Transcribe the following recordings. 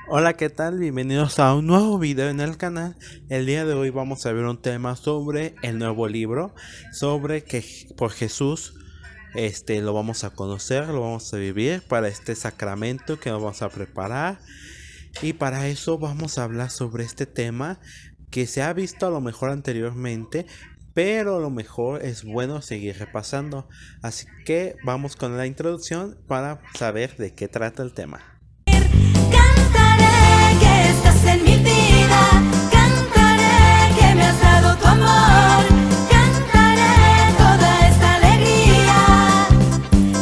Hola, ¿qué tal? Bienvenidos a un nuevo video en el canal. El día de hoy vamos a ver un tema sobre el nuevo libro, sobre que por Jesús lo vamos a conocer, lo vamos a vivir para este sacramento que vamos a preparar. Y para eso vamos a hablar sobre este tema que se ha visto a lo mejor anteriormente, pero a lo mejor es bueno seguir repasando. Así que vamos con la introducción para saber de qué trata el tema. Cantaré que estás en mi vida, cantaré que me has dado tu amor, cantaré toda esta alegría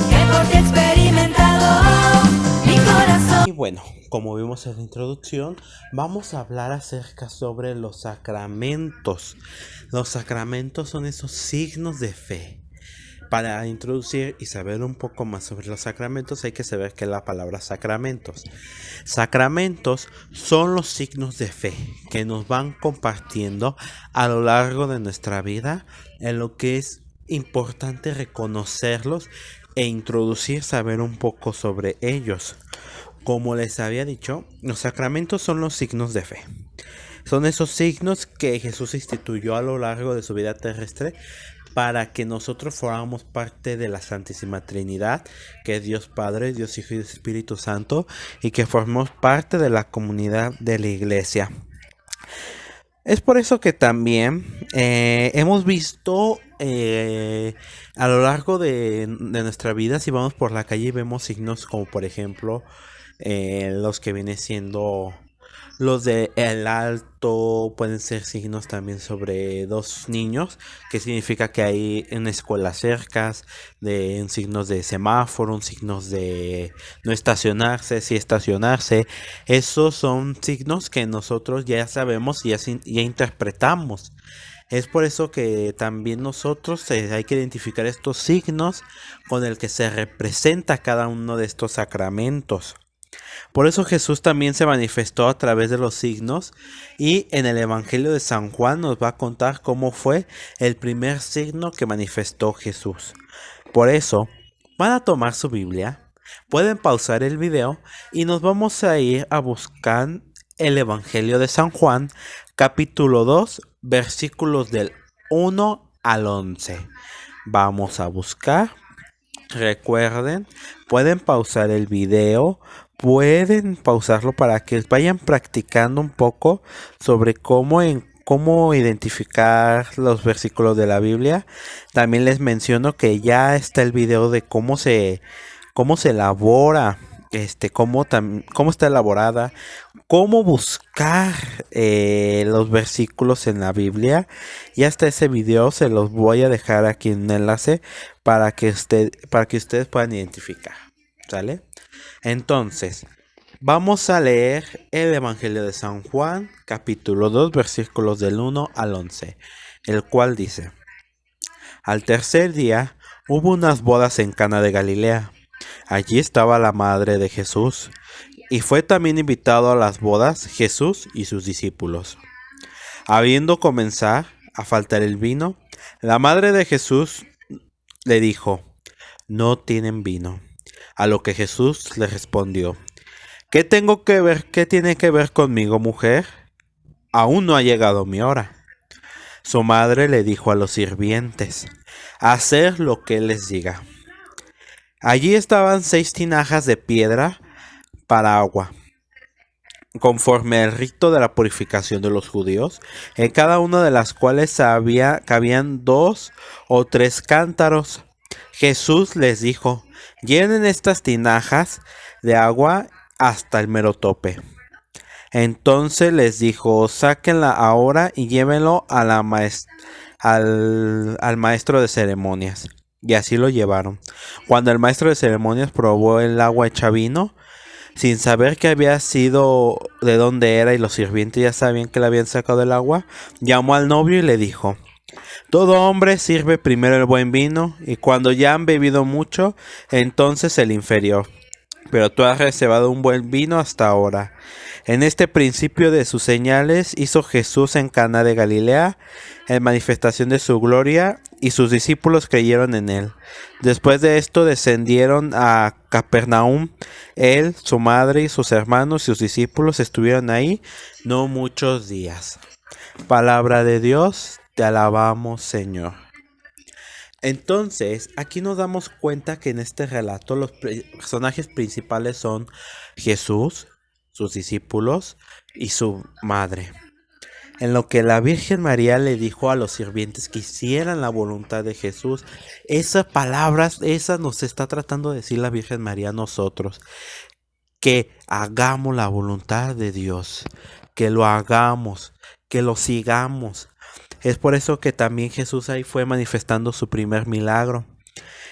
que por ti he experimentado mi corazón. Y bueno, como vimos en la introducción, vamos a hablar acerca sobre los sacramentos. Los sacramentos son esos signos de fe. Para introducir y saber un poco más sobre los sacramentos hay que saber qué es la palabra sacramentos. Sacramentos son los signos de fe que nos van compartiendo a lo largo de nuestra vida, en lo que es importante reconocerlos e introducir, saber un poco sobre ellos. Como les había dicho, los sacramentos son los signos de fe. Son esos signos que Jesús instituyó a lo largo de su vida terrestre para que nosotros formamos parte de la Santísima Trinidad, que es Dios Padre, Dios Hijo y Dios Espíritu Santo, y que formamos parte de la comunidad de la Iglesia. Es por eso que también hemos visto a lo largo de nuestra vida, si vamos por la calle y vemos signos como por ejemplo los que vienen siendo los de el alto, pueden ser signos también sobre dos niños, que significa que hay una escuela cerca, de signos de semáforo, signos de no estacionarse, sí estacionarse. Esos son signos que nosotros ya sabemos y ya interpretamos. Es por eso que también nosotros hay que identificar estos signos con el que se representa cada uno de estos sacramentos. Por eso Jesús también se manifestó a través de los signos, y en el Evangelio de San Juan nos va a contar cómo fue el primer signo que manifestó Jesús. Por eso, van a tomar su Biblia, pueden pausar el video y nos vamos a ir a buscar el Evangelio de San Juan, capítulo 2, versículos del 1 al 11. Vamos a buscar. Recuerden, pueden pausar el video, pueden pausarlo para que vayan practicando un poco sobre cómo identificar los versículos de la Biblia. También les menciono que ya está el video de cómo se elabora, cómo está elaborada, cómo buscar los versículos en la Biblia. Y hasta ese video se los voy a dejar aquí en un enlace para que ustedes puedan identificar, ¿sale? Entonces, vamos a leer el Evangelio de San Juan, capítulo 2, versículos del 1 al 11, el cual dice: Al tercer día hubo unas bodas en Cana de Galilea. Allí estaba la madre de Jesús, y fue también invitado a las bodas Jesús y sus discípulos. Habiendo comenzado a faltar el vino, la madre de Jesús le dijo: No tienen vino. A lo que Jesús le respondió: ¿Qué tiene que ver conmigo, mujer? Aún no ha llegado mi hora. Su madre le dijo a los sirvientes: Haced lo que él les diga. Allí estaban 6 tinajas de piedra para agua, conforme al rito de la purificación de los judíos, en cada una de las cuales cabían 2 o 3 cántaros. Jesús les dijo: Llenen estas tinajas de agua hasta el mero tope. Entonces les dijo: Sáquenla ahora y llévenlo a al maestro de ceremonias. Y así lo llevaron. Cuando el maestro de ceremonias probó el agua hecha vino, sin saber que había sido, de dónde era, y los sirvientes ya sabían que le habían sacado el agua, llamó al novio y le dijo: Todo hombre sirve primero el buen vino, y cuando ya han bebido mucho, entonces el inferior. pero tú has reservado un buen vino hasta ahora. En este principio de sus señales hizo Jesús en Caná de Galilea, en manifestación de su gloria, y sus discípulos creyeron en él. Después de esto descendieron a Capernaum. Él, su madre y sus hermanos y sus discípulos estuvieron ahí no muchos días. Palabra de Dios, te alabamos, Señor. Entonces, aquí nos damos cuenta que en este relato los personajes principales son Jesús, sus discípulos y su madre. En lo que la Virgen María le dijo a los sirvientes que hicieran la voluntad de Jesús, esas palabras, esas nos está tratando de decir la Virgen María a nosotros, que hagamos la voluntad de Dios, que lo hagamos, que lo sigamos. Es por eso que también Jesús ahí fue manifestando su primer milagro.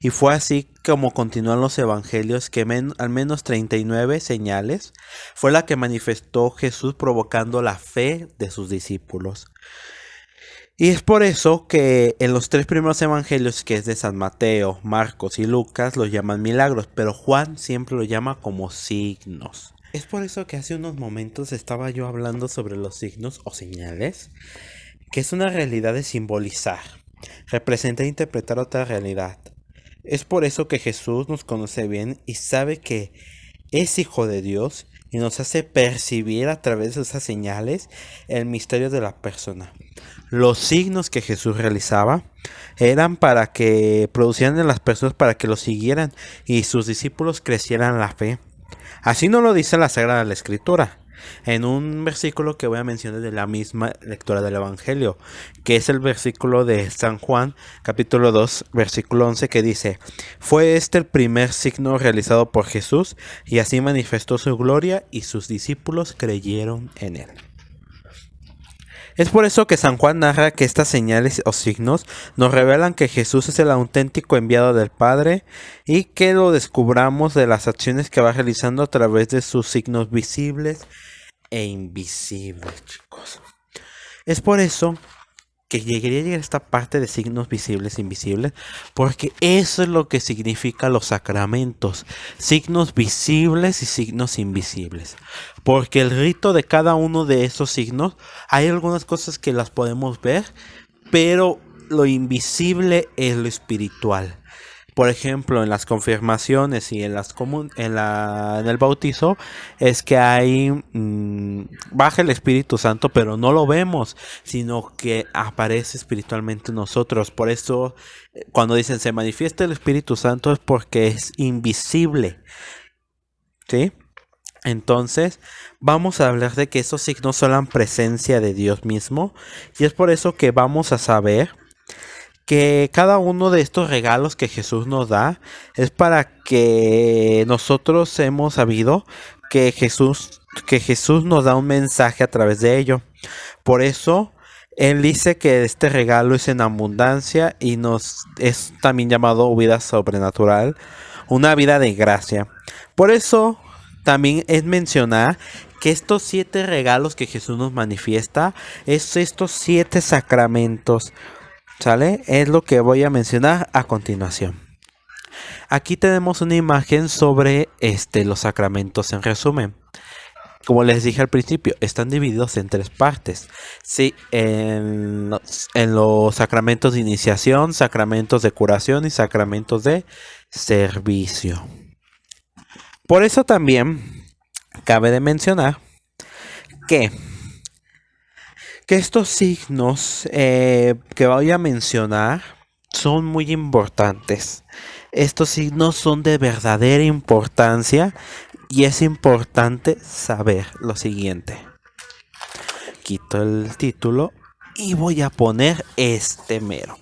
Y fue así como continúan los evangelios, que al menos 39 señales fue la que manifestó Jesús, provocando la fe de sus discípulos. Y es por eso que en los 3 primeros evangelios, que es de San Mateo, Marcos y Lucas, los llaman milagros, pero Juan siempre lo llama como signos. Es por eso que hace unos momentos estaba yo hablando sobre los signos o señales, que es una realidad de simbolizar, representar e interpretar otra realidad. Es por eso que Jesús nos conoce bien y sabe que es Hijo de Dios y nos hace percibir a través de esas señales el misterio de la persona. Los signos que Jesús realizaba eran para que producieran en las personas para que lo siguieran y sus discípulos crecieran la fe. Así nos lo dice la Sagrada Escritura, en un versículo que voy a mencionar de la misma lectura del Evangelio, que es el versículo de San Juan, capítulo 2, versículo 11, que dice: fue este el primer signo realizado por Jesús, y así manifestó su gloria, y sus discípulos creyeron en él. Es por eso que San Juan narra que estas señales o signos nos revelan que Jesús es el auténtico enviado del Padre y que lo descubramos de las acciones que va realizando a través de sus signos visibles e invisibles, chicos. Es por eso que quería llegar a esta parte de signos visibles e invisibles, porque eso es lo que significa los sacramentos, signos visibles y signos invisibles, porque el rito de cada uno de esos signos, hay algunas cosas que las podemos ver, pero lo invisible es lo espiritual. Por ejemplo, en las confirmaciones y en el bautizo es que hay baja el Espíritu Santo, pero no lo vemos, sino que aparece espiritualmente en nosotros. Por eso, cuando dicen se manifiesta el Espíritu Santo, es porque es invisible, ¿sí? Entonces, vamos a hablar de que esos signos son la presencia de Dios mismo, y es por eso que vamos a saber que cada uno de estos regalos que Jesús nos da es para que nosotros hemos sabido que Jesús nos da un mensaje a través de ello. Por eso Él dice que este regalo es en abundancia y nos es también llamado vida sobrenatural, una vida de gracia. Por eso también es mencionar que estos 7 regalos que Jesús nos manifiesta es estos 7 sacramentos. ¿Sale? Es lo que voy a mencionar a continuación. Aquí tenemos una imagen sobre los sacramentos en resumen. Como les dije al principio, están divididos en 3 partes. Sí, en los sacramentos de iniciación, sacramentos de curación y sacramentos de servicio. Por eso también cabe de mencionar que estos signos que voy a mencionar son muy importantes. Estos signos son de verdadera importancia y es importante saber lo siguiente. Quito el título y voy a poner este mero.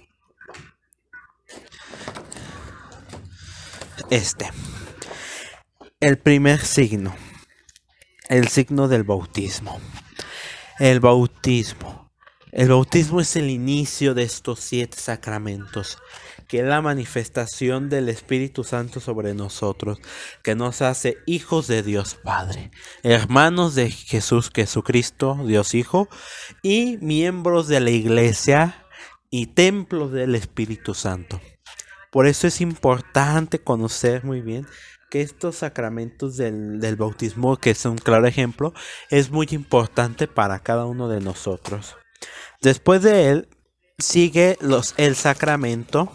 El primer signo, el signo del bautismo. El bautismo es el inicio de estos 7 sacramentos, que es la manifestación del Espíritu Santo sobre nosotros, que nos hace hijos de Dios Padre, hermanos de Jesucristo, Dios Hijo, y miembros de la Iglesia y templos del Espíritu Santo. Por eso es importante conocer muy bien que estos sacramentos del bautismo, que es un claro ejemplo, es muy importante para cada uno de nosotros. Después de él sigue el sacramento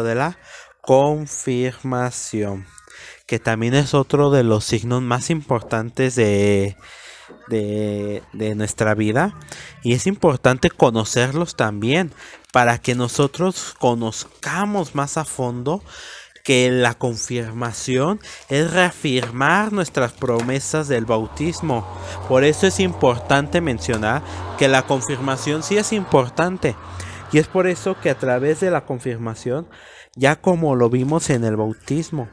de la confirmación, que también es otro de los signos más importantes de nuestra vida, y es importante conocerlos también para que nosotros conozcamos más a fondo que la confirmación es reafirmar nuestras promesas del bautismo. Por eso es importante mencionar que la confirmación sí es importante, y es por eso que a través de la confirmación, ya como lo vimos en el bautismo,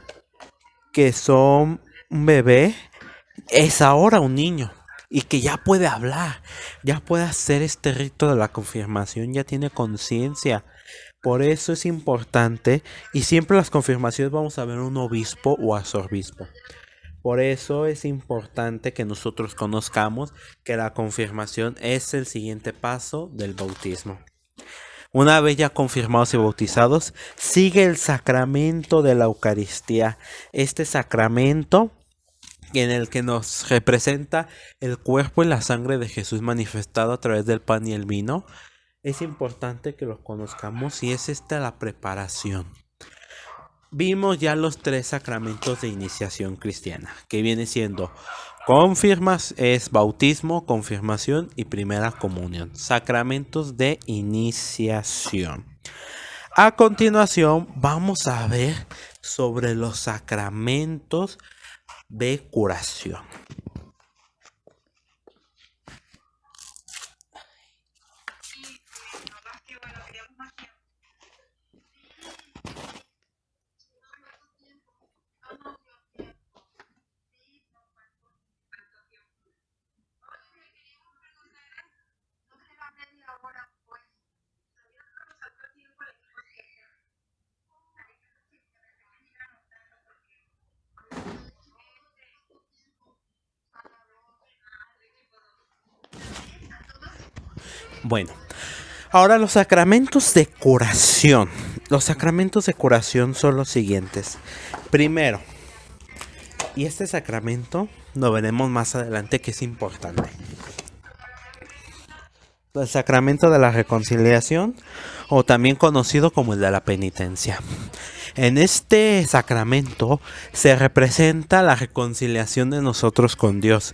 que son un bebé, es ahora un niño y que ya puede hablar, ya puede hacer este rito de la confirmación, ya tiene conciencia. Por eso es importante, y siempre en las confirmaciones vamos a ver un obispo o arzobispo. Por eso es importante que nosotros conozcamos que la confirmación es el siguiente paso del bautismo. Una vez ya confirmados y bautizados, sigue el sacramento de la Eucaristía. Este sacramento en el que nos representa el cuerpo y la sangre de Jesús manifestado a través del pan y el vino. Es importante que lo conozcamos, y es esta la preparación. Vimos ya los 3 sacramentos de iniciación cristiana, que viene siendo es bautismo, confirmación y primera comunión. Sacramentos de iniciación. A continuación vamos a ver sobre los sacramentos de curación. Bueno, ahora los sacramentos de curación. Los sacramentos de curación son los siguientes. Primero, y este sacramento lo veremos más adelante, que es importante: el sacramento de la reconciliación, o también conocido como el de la penitencia. En este sacramento se representa la reconciliación de nosotros con Dios,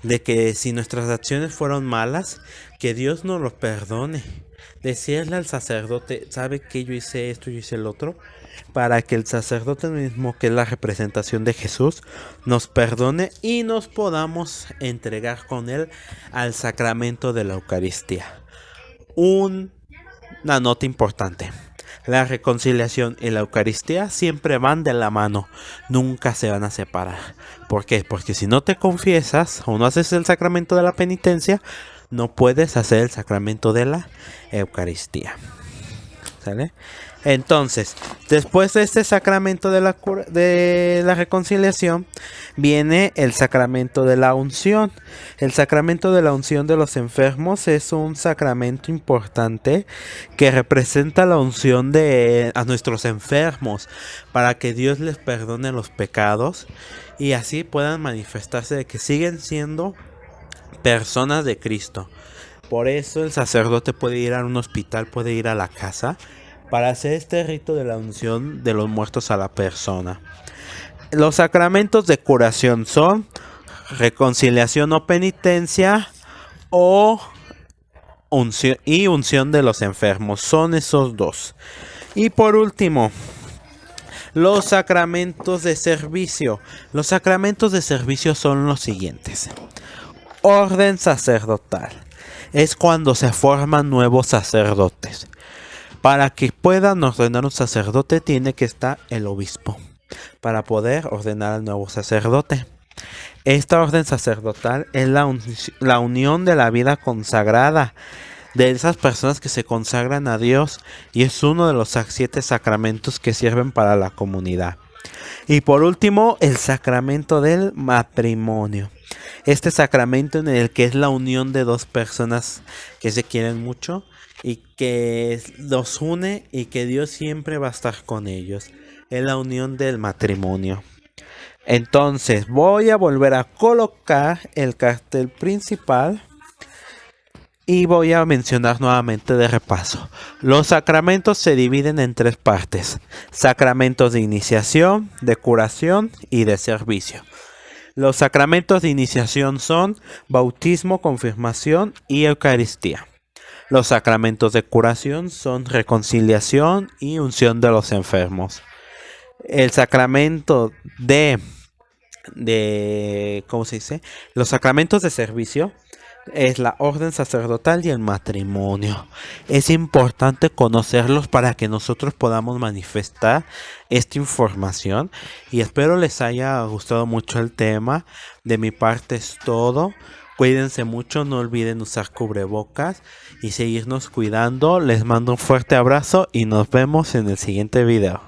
de que si nuestras acciones fueron malas, que Dios nos lo perdone. Decirle al sacerdote: ¿sabe que yo hice esto, yo hice el otro? Para que el sacerdote mismo, que es la representación de Jesús, nos perdone y nos podamos entregar con él al sacramento de la Eucaristía. Una nota importante: la reconciliación y la Eucaristía siempre van de la mano, nunca se van a separar. ¿Por qué? Porque si no te confiesas o no haces el sacramento de la penitencia, no puedes hacer el sacramento de la Eucaristía. ¿Sale? Entonces, después de este sacramento de la reconciliación, viene el sacramento de la unción. El sacramento de la unción de los enfermos es un sacramento importante que representa la unción a nuestros enfermos, para que Dios les perdone los pecados y así puedan manifestarse de que siguen siendo personas de Cristo. Por eso el sacerdote puede ir a un hospital, puede ir a la casa, para hacer este rito de la unción de los muertos a la persona. Los sacramentos de curación son reconciliación o penitencia, o unción de los enfermos. Son esos 2. Y por último, los sacramentos de servicio. Los sacramentos de servicio son los siguientes: orden sacerdotal. Es cuando se forman nuevos sacerdotes. Para que puedan ordenar un sacerdote, tiene que estar el obispo para poder ordenar al nuevo sacerdote. Esta orden sacerdotal es la unión de la vida consagrada de esas personas que se consagran a Dios, y es uno de los 7 sacramentos que sirven para la comunidad. Y por último, el sacramento del matrimonio. Este sacramento en el que es la unión de 2 personas que se quieren mucho y que los une, y que Dios siempre va a estar con ellos. es la unión del matrimonio. Entonces voy a volver a colocar el cartel principal y voy a mencionar nuevamente de repaso. Los sacramentos se dividen en 3 partes: sacramentos de iniciación, de curación y de servicio. Los sacramentos de iniciación son bautismo, confirmación y Eucaristía. Los sacramentos de curación son reconciliación y unción de los enfermos. El sacramento ¿cómo se dice? Los sacramentos de servicio es la orden sacerdotal y el matrimonio. Es importante conocerlos para que nosotros podamos manifestar esta información, y espero les haya gustado mucho el tema. De mi parte es todo. Cuídense mucho, no olviden usar cubrebocas y seguirnos cuidando. Les mando un fuerte abrazo y nos vemos en el siguiente video.